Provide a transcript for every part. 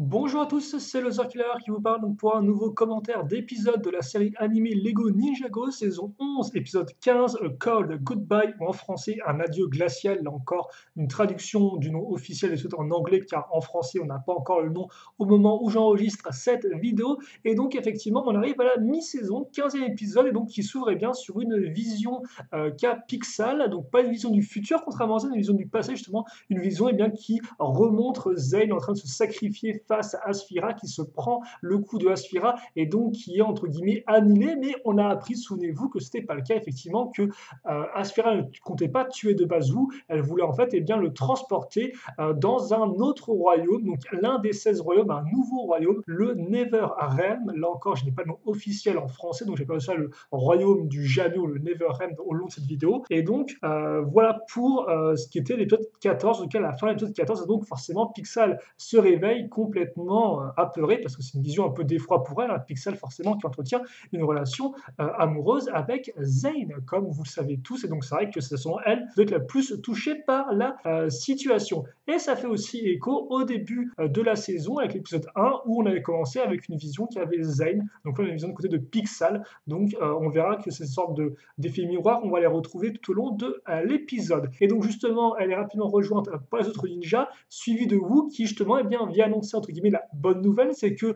Bonjour à tous, c'est le Circular qui vous parle donc pour un nouveau commentaire d'épisode de la série animée Lego Ninjago, saison 11, épisode 15, A Cold Goodbye, ou en français Un adieu glacial, là encore une traduction du nom officiel et tout en anglais, car en français on n'a pas encore le nom au moment où j'enregistre cette vidéo, et donc effectivement on arrive à la mi-saison, 15e épisode, et donc qui s'ouvre bien sur une vision qu'a Pixal, donc pas une vision du futur contrairement à ça, une vision du passé justement, une vision bien, qui remontre Zane en train de se sacrifier face à Asphira, qui se prend le coup de Asphira et donc qui est entre guillemets annihilé, mais on a appris, souvenez-vous, que c'était pas le cas, effectivement, que Asphira ne comptait pas tuer de Bazou, elle voulait en fait bien le transporter dans un autre royaume, donc l'un des 16 royaumes, un nouveau royaume, le Neverrealm. Là encore, je n'ai pas le nom officiel en français, donc j'ai pas ça le royaume du jamais ou le Neverrealm au long de cette vidéo. Et donc voilà pour ce qui était l'épisode 14, en tout cas la fin de l'épisode 14, et donc forcément Pixal se réveille complètement apeuré, parce que c'est une vision un peu d'effroi pour elle, hein, Pixal forcément qui entretient une relation amoureuse avec Zane, comme vous le savez tous, et donc c'est vrai que c'est souvent elle qui doit être la plus touchée par la situation. Et ça fait aussi écho au début de la saison avec l'épisode 1 où on avait commencé avec une vision qui avait Zane, donc là on a une vision de côté de Pixal, donc on verra que ces sortes d'effets miroirs, on va les retrouver tout au long de l'épisode. Et donc justement, elle est rapidement rejointe par les autres ninjas, suivie de Wu qui justement vient annoncer entre guillemets la bonne nouvelle, c'est que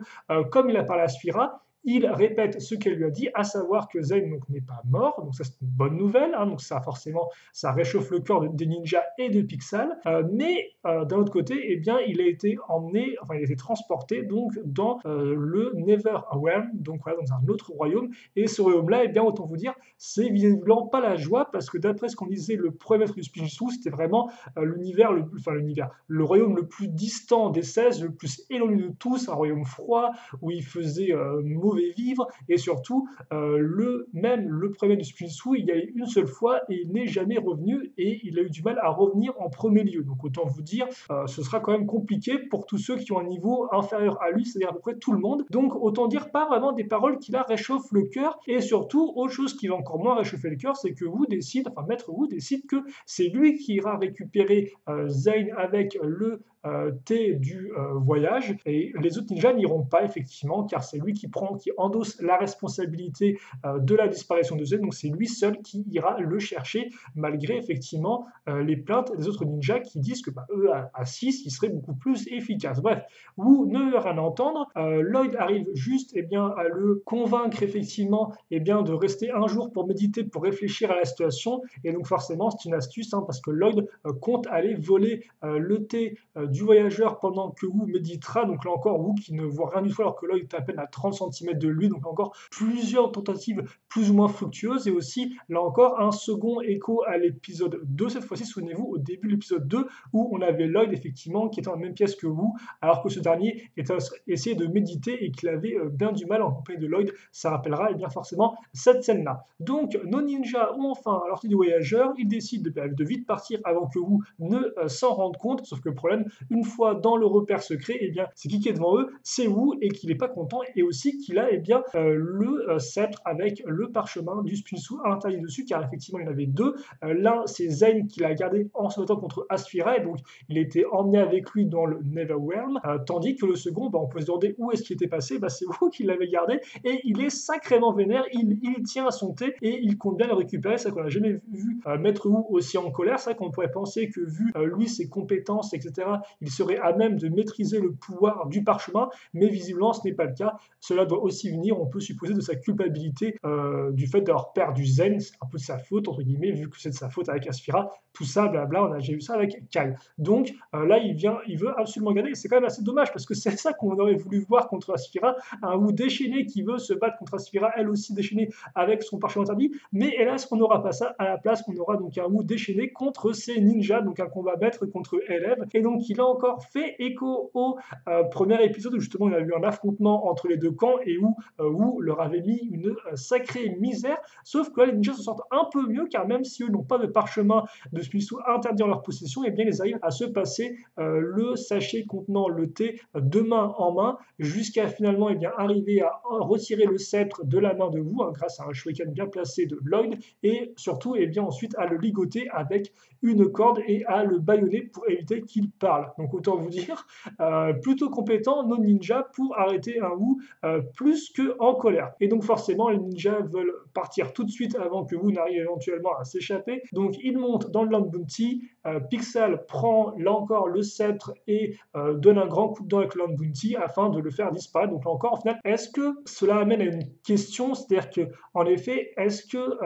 comme il a parlé à Sphira, il répète ce qu'elle lui a dit, à savoir que Zane n'est pas mort, donc ça c'est une bonne nouvelle, hein, donc ça forcément ça réchauffe le cœur des ninjas et de Pixal, mais d'un autre côté, il a été emmené, enfin il a été transporté donc dans le Neverwhelm, donc voilà, dans un autre royaume, et ce royaume-là, autant vous dire, c'est visiblement pas la joie, parce que d'après ce qu'on disait, le premier maître du Spinjitzu, c'était vraiment le royaume le plus distant des 16, le plus éloigné de tous, un royaume froid, où il faisait mauvais vivre, et surtout, le premier du Spinjitzu, il y a eu une seule fois, et il n'est jamais revenu, et il a eu du mal à revenir en premier lieu. Donc autant vous dire, ce sera quand même compliqué pour tous ceux qui ont un niveau inférieur à lui, c'est-à-dire à peu près tout le monde. Donc autant dire pas vraiment des paroles qui la réchauffent le cœur, et surtout, autre chose qui va encore moins réchauffer le cœur, c'est que Maître Wu décide que c'est lui qui ira récupérer Zane avec le thé du voyage, et les autres ninjas n'iront pas effectivement, car c'est lui qui endosse la responsabilité de la disparition de Zane, donc c'est lui seul qui ira le chercher, malgré effectivement les plaintes des autres ninjas qui disent que eux à 6 ils seraient beaucoup plus efficaces. Bref, Wu ne veut rien entendre, Lloyd arrive juste à le convaincre effectivement de rester un jour pour méditer, pour réfléchir à la situation, et donc forcément c'est une astuce, hein, parce que Lloyd compte aller voler le thé du voyageur pendant que Wu méditera, donc là encore Wu qui ne voit rien du tout alors que Lloyd est à peine à 30 cm de lui, donc là encore plusieurs tentatives plus ou moins fructueuses, et aussi là encore un second écho à l'épisode 2, cette fois-ci souvenez-vous au début de l'épisode 2 où on avait Lloyd effectivement qui était dans la même pièce que Wu, alors que ce dernier était essayé de méditer et qu'il avait bien du mal en compagnie de Lloyd, ça rappellera forcément cette scène-là. Donc nos ninjas ont enfin leur thé du voyageur, ils décident de vite partir avant que Wu ne s'en rende compte, sauf que le problème, une fois dans le repère secret, c'est qui est devant eux, c'est Wu, et qu'il n'est pas content, et aussi qu'il a le sceptre avec le parchemin du Spinjitzu interdit dessus, car effectivement il y en avait deux. L'un c'est Zane qui l'a gardé en se battant contre Asphira, et donc il était emmené avec lui dans le Neverwhelm, tandis que le second, on peut se demander où est-ce qu'il était passé, c'est Wu qui l'avait gardé, et il est sacrément vénère, il tient à son thé, et il compte bien le récupérer. C'est vrai qu'on n'a jamais vu Maître Wu aussi en colère, c'est vrai qu'on pourrait penser que vu lui ses compétences, etc., il serait à même de maîtriser le pouvoir du parchemin, mais visiblement ce n'est pas le cas. Cela doit aussi venir, on peut supposer, de sa culpabilité du fait d'avoir perdu Zen, c'est un peu de sa faute, entre guillemets, vu que c'est de sa faute avec Asphira, tout ça, blabla, on a déjà vu ça avec Kai. Donc là, il veut absolument gagner, et c'est quand même assez dommage, parce que c'est ça qu'on aurait voulu voir contre Asphira, un Wu déchaîné qui veut se battre contre Asphira, elle aussi déchaînée avec son parchemin interdit, mais hélas, on n'aura pas ça. À la place, on aura donc un Wu déchaîné contre ses ninjas, donc un combat maître contre élève, et donc il a encore fait écho au premier épisode où justement il y a eu un affrontement entre les deux camps, et où Wu leur avait mis une sacrée misère, sauf que là, les ninjas se sentent un peu mieux, car même si eux n'ont pas de parchemin de Spinjitzu interdit en leur possession, ils arrivent à se passer le sachet contenant le thé de main en main, jusqu'à finalement arriver à retirer le sceptre de la main de Wu, hein, grâce à un shuriken bien placé de Lloyd, et surtout ensuite à le ligoter avec une corde et à le bâillonner pour éviter qu'il parle. Voilà, donc autant vous dire, plutôt compétents nos ninjas pour arrêter un Wu plus qu'en colère. Et donc forcément, les ninjas veulent partir tout de suite avant que Wu n'arrive éventuellement à s'échapper. Donc ils montent dans le Land Bounty, Pixel prend là encore le sceptre et donne un grand coup de dent avec le Land Bounty afin de le faire disparaître. Donc là encore, en final, est-ce que cela amène à une question, c'est-à-dire que en effet, est-ce que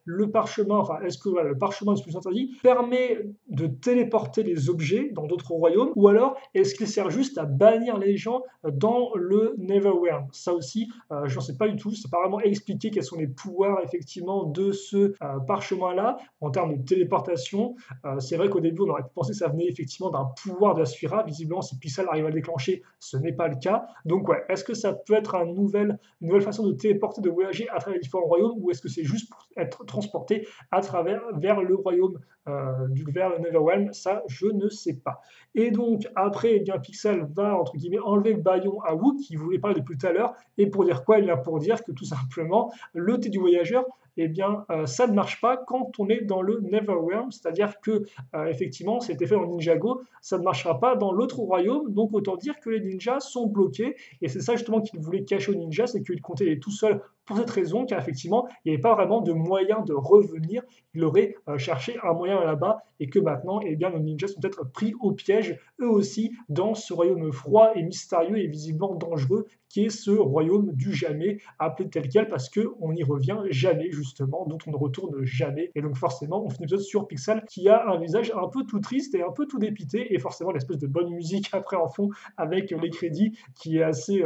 le parchemin, enfin, est-ce que voilà, le parchemin de ce interdit permet de téléporter les objets dans d'autres royaumes, ou alors est-ce qu'il sert juste à bannir les gens dans le Neverwhere? Ça aussi, je n'en sais pas du tout, c'est pas vraiment expliqué quels sont les pouvoirs effectivement de ce parchemin-là en termes de téléportation. C'est vrai qu'au début, on aurait pu penser que ça venait effectivement d'un pouvoir de la Sphira. Visiblement, si Pixel arrive à le déclencher, ce n'est pas le cas. Donc ouais, est-ce que ça peut être une nouvelle façon de téléporter, de voyager à travers les différents royaumes, ou est-ce que c'est juste pour être transporté à travers vers le royaume vers le Netherrealm? Ça, je ne sais pas. Et donc, après, eh bien, Pixel va, entre guillemets, enlever le bâillon à Wu, qui voulait parler depuis tout à l'heure, et pour dire quoi? Eh bien, pour dire que tout simplement, le thé du voyageur, eh bien, ça ne marche pas quand on est dans le Neverwhere, c'est-à-dire que, effectivement, c'était fait dans Ninjago, ça ne marchera pas dans l'autre royaume, donc autant dire que les ninjas sont bloqués, et c'est ça justement qu'il voulait cacher aux ninjas, c'est qu'il comptait aller tout seul pour cette raison, car effectivement, il n'y avait pas vraiment de moyen de revenir, il aurait cherché un moyen là-bas, et que maintenant, eh bien, nos ninjas sont peut-être pris au piège, eux aussi, dans ce royaume froid et mystérieux et visiblement dangereux, qui est ce royaume du jamais, appelé tel quel, parce qu'on n'y revient jamais, justement, dont on ne retourne jamais. Et donc forcément, on finit l'épisode sur Pixel, qui a un visage un peu tout triste et un peu tout dépité, et forcément l'espèce de bonne musique après en fond, avec les crédits, qui est assez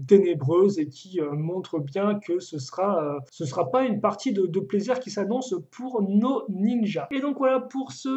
ténébreuse et qui montre bien que ce sera pas une partie de plaisir qui s'annonce pour nos ninjas. Et donc voilà pour ce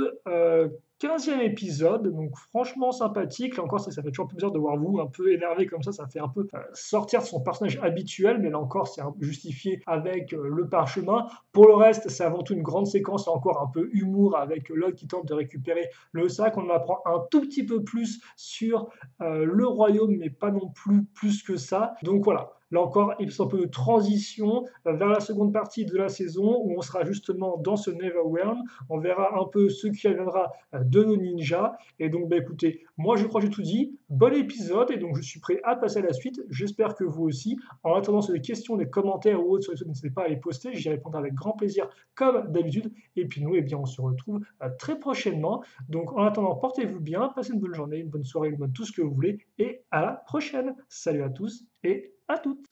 15e épisode, donc franchement sympathique. Là encore, ça fait toujours un peu bizarre de voir vous un peu énervé comme ça fait un peu sortir de son personnage habituel, mais là encore, c'est justifié avec le parchemin. Pour le reste, c'est avant tout une grande séquence, là encore un peu humour avec Locke qui tente de récupérer le sac. On en apprend un tout petit peu plus sur le royaume, mais pas non plus que ça. Donc voilà. Là encore, il y a un peu de transition vers la seconde partie de la saison où on sera justement dans ce Neverwhere. On verra un peu ce qui adviendra de nos ninjas. Et donc, bah, écoutez, moi je crois que j'ai tout dit. Bon épisode et donc je suis prêt à passer à la suite. J'espère que vous aussi. En attendant, sur des questions, des commentaires ou autres sur les n'hésitez pas à les poster. J'y répondrai avec grand plaisir comme d'habitude. Et puis nous, eh bien, on se retrouve très prochainement. Donc en attendant, portez-vous bien, passez une bonne journée, une bonne soirée, une bonne tout ce que vous voulez. Et à la prochaine. Salut à tous et à toutes.